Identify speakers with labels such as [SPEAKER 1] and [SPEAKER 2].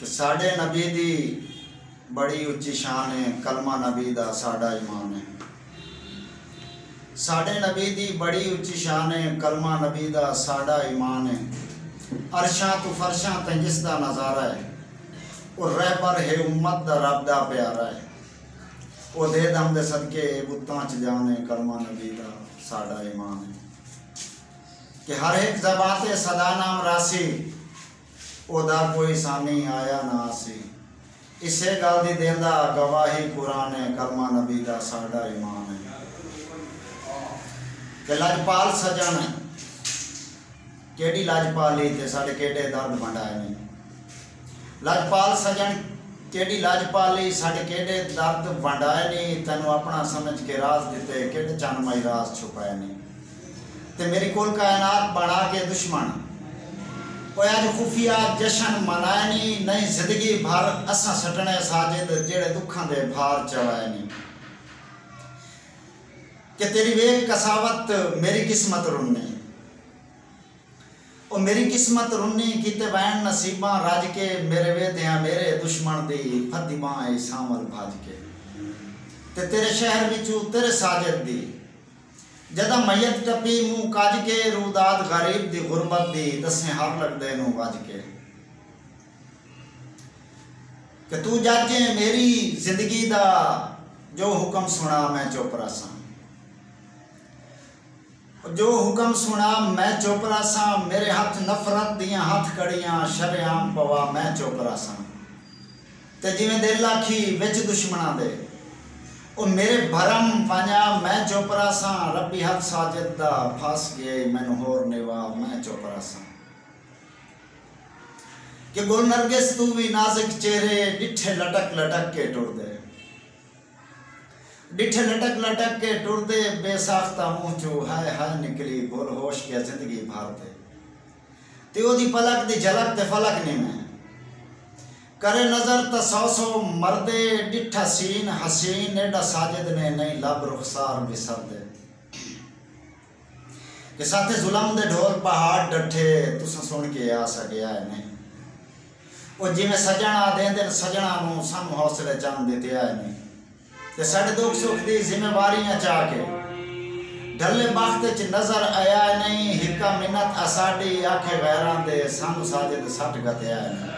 [SPEAKER 1] कि साढ़े नबी दी बड़ी उच्ची शान है, कलमा नबी दा साड़ा ईमान है। साढ़े नबी दी बड़ी उच्ची शान है, कलमा नबी दा साड़ा ईमान है। अरशां तू फरशां ते जिसदा नज़ारा है, और रहबर है उम्मत दा रब दा प्यारा है। वो दे दम दे सदके बुत्तां च जाने, कलमा नबी दा साड़ा ईमान है। कि हर एक ज़बाते सदा नाम रासी, ओदा कोई सानी आया ना आसी। इसे गल दी देंदा गवाही कुरान है, कलमा नबी दा साड़ा ईमान है। कि लजपाल सजन केड़ी लजपाली ते साढ़े केड़े दर्द वंडाए ने। लजपाल सजन केड़ी लजपाली साढ़े केड़े दर्द वंडाए नहीं। तेनू अपना समझ के राज दिते, केड़े चनमई राज छुपाए नहीं। ते मेरी कुल कायनात बना के दुश्मन वो अज खुफिया जशन मनाए नहीं। नहीं जिंदगी भर असा सटने साजिद जेड़े दुखां दे भार चवाए नहीं। कि तेरी वेख कसावत मेरी किस्मत रुन्नी, और मेरी किस्मत रुन्नी किते वैन नसीबां रज के। मेरे वेदियां मेरे दुश्मन दी फदिमां सामल भज के। ते तेरे शहर विचू तेरे साजिद दी जदा मैयत टपी मुँह कज के। रूदाद गरीब दी गुरबत दी दसे हर लगदे नू वज के। कि तू जज मेरी जिंदगी दा जो हुक्म सुना मैं चुप रसा। जो हुक्म सुना मैं चुप रसा। मेरे हथ नफरत दियां हथ कड़ियां शरेआम पवा मैं चुप रसा। ते जिवें दिल आखी विच दुश्मना दे ओ मेरे भरम वंजा मैं चुप रसा। रब्बी हथ साजिद दा फस गए मैनू होर नेवा मैं चुप रसा। कि गुल नरगिस तू भी नाजुक चेहरे डिठे लटक लटक के टुरदे। डिठे लटक लटक के टुरदे बेसाख्ता मुँह चो हाय हाय निकली बोल होश के जिंदगी भरते। ते ओदी पलक दी झलक ते फलक नहीं मैं करे नजर त सौ सौ मरदे। डिठा सीन हसीन एडा साजिद ने नहीं लब रुखसार विसर दे। कि साथे जुलम दे ढोल पहाड़ डठे तुसा सुन के आ सकिया है नहीं। वो जिमें सजना देंदे सजना नू सानू हौसले चंद दिते है नहीं। ते साढ़े दुख सुख दी जिम्मेवारियां चाह के ढले बख्त च नजर आया नहीं। हिका मिन्नत असाडी आखे गैरां दे सानू साजिद सट गते है नहीं।